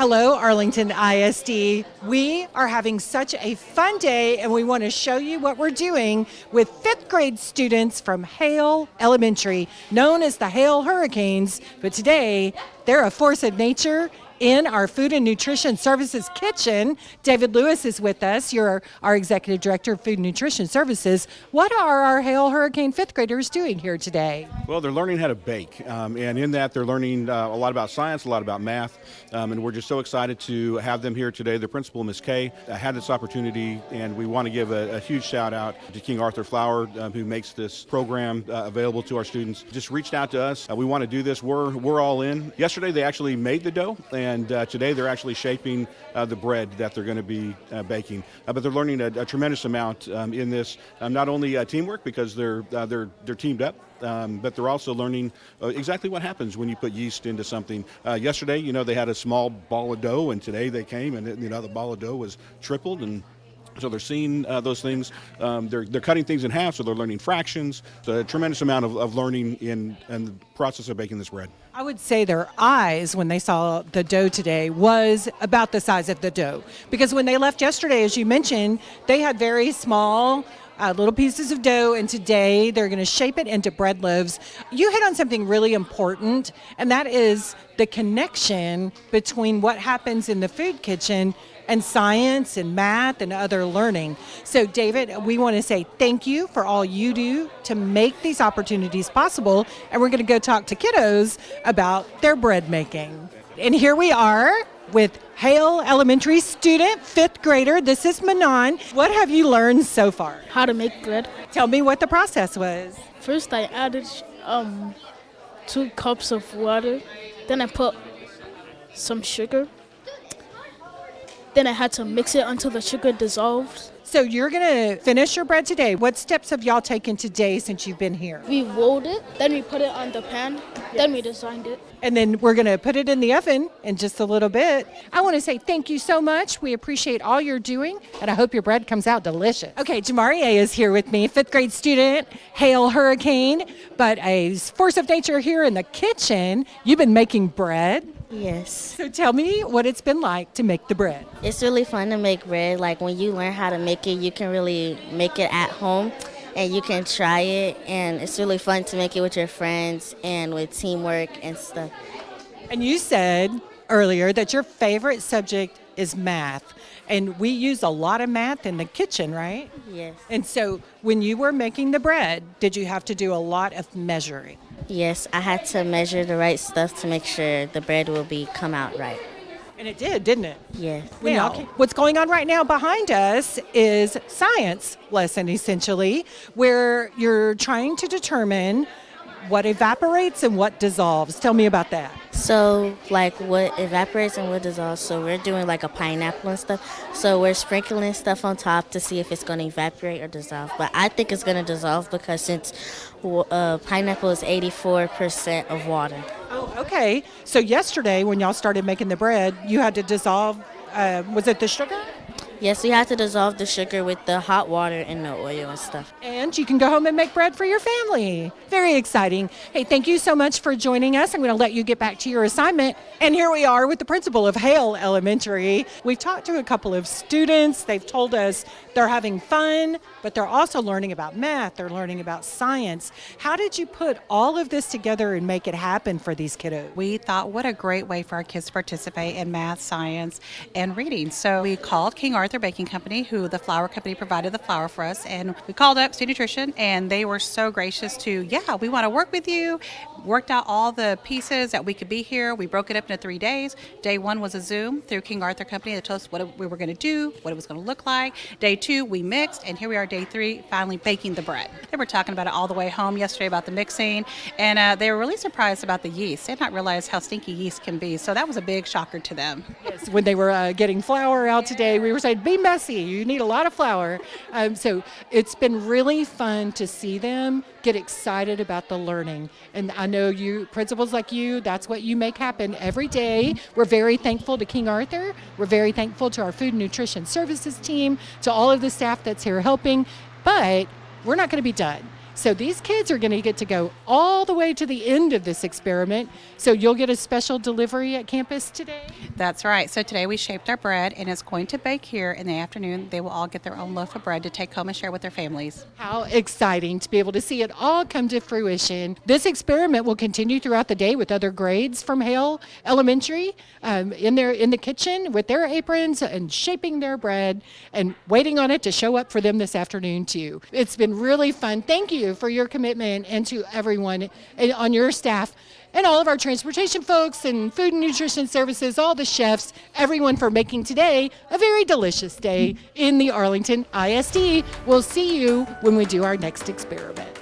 Hello, Arlington ISD. We are having such a fun day, and we want to show you what we're doing with fifth grade students from Hale Elementary, known as the Hale Hurricanes. But today, they're a force of nature in our Food and Nutrition Services kitchen. David Lewis is with us. You're our Executive Director of Food and Nutrition Services. What are our Hale Hurricane fifth graders doing here today? Well, they're learning how to bake, and in that they're learning a lot about science, a lot about math, and we're just so excited to have them here today. The principal, Ms. Kay, had this opportunity, and we want to give a huge shout out to KingArthur Flour, who makes this program available to our students. Just reached out to us. We want to do this. We're all in. Yesterday, they actually made the dough, and today they're actually shaping the bread that they're going to be baking. But they're learning a tremendous amount in this, not only teamwork because they're teamed up, but they're also learning exactly what happens when you put yeast into something. Yesterday, they had a small ball of dough, and today they came and the ball of dough was tripled, and so they're seeing those things. They're cutting things in half, so they're learning fractions. So a tremendous amount of learning in the process of baking this bread. I would say their eyes, when they saw the dough today, was about the size of the dough. Because when they left yesterday, as you mentioned, they had very small little pieces of dough, and today they're going to shape it into bread loaves. You hit on something really important, and that is the connection between what happens in the food kitchen and science and math and other learning. So David, we want to say thank you for all you do to make these opportunities possible, and we're going to go talk to kiddos about their bread making. And here we are with Hale Elementary student, fifth grader. This is Manon. What have you learned so far? How to make bread. Tell me what the process was. First, I added 2 cups of water. Then I put some sugar. Then I had to mix it until the sugar dissolved. So you're going to finish your bread today. What steps have y'all taken today since you've been here? We rolled it, then we put it on the pan, then we designed it. And then we're going to put it in the oven in just a little bit. I want to say thank you so much. We appreciate all you're doing, and I hope your bread comes out delicious. Okay, Jamarie is here with me, fifth grade student, Hale Hurricane, but a force of nature here in the kitchen. You've been making bread. Yes. So tell me what it's been like to make the bread. It's really fun to make bread. Like when you learn how to make it, you can really make it at home and you can try it. And it's really fun to make it with your friends and with teamwork and stuff. And you said earlier that your favorite subject is math. And we use a lot of math in the kitchen, right? Yes. And so when you were making the bread, did you have to do a lot of measuring? Yes, I had to measure the right stuff to make sure the bread will come out right. And it did, didn't it? Yes. Now, what's going on right now behind us is science lesson, essentially, where you're trying to determine what evaporates and what dissolves. Tell me about that. So, like what evaporates and what dissolves. So we're doing like a pineapple and stuff. So we're sprinkling stuff on top to see if it's going to evaporate or dissolve. But I think it's going to dissolve because since pineapple is 84% of water. Oh, okay. So yesterday when y'all started making the bread, you had to dissolve, was it the sugar? Yes, we have to dissolve the sugar with the hot water and the oil and stuff. And you can go home and make bread for your family. Very exciting. Hey, thank you so much for joining us. I'm going to let you get back to your assignment. And here we are with the principal of Hale Elementary. We've talked to a couple of students. They've told us they're having fun, but they're also learning about math. They're learning about science. How did you put all of this together and make it happen for these kiddos? We thought, what a great way for our kids to participate in math, science, and reading. So we called KingArthur Baking Company, who the flour company provided the flour for us, and we called up Student Nutrition, and they were so gracious to, we want to work with you. Worked out all the pieces that we could be here. We broke it up into 3 days. Day 1 was a Zoom through KingArthur Company that told us what we were going to do, what it was going to look like. Day 2, we mixed, and here we are, day 3, finally baking the bread. They were talking about it all the way home yesterday about the mixing, and they were really surprised about the yeast. They did not realize how stinky yeast can be, so that was a big shocker to them. Yes, when they were getting flour out today, we were saying, be messy, you need a lot of flour. So it's been really fun to see them get excited about the learning. And I know you, principals like you, that's what you make happen every day. We're very thankful to KingArthur. We're very thankful to our Food and Nutrition Services team, to all of the staff that's here helping. But we're not going to be done. So these kids are going to get to go all the way to the end of this experiment. So you'll get a special delivery at campus today? That's right. So today we shaped our bread, and it's going to bake here in the afternoon. They will all get their own loaf of bread to take home and share with their families. How exciting to be able to see it all come to fruition. This experiment will continue throughout the day with other grades from Hale Elementary in the kitchen with their aprons and shaping their bread and waiting on it to show up for them this afternoon too. It's been really fun. Thank you for your commitment, and to everyone on your staff and all of our transportation folks and food and nutrition services, all the chefs, everyone for making today a very delicious day in the Arlington ISD. We'll see you when we do our next experiment.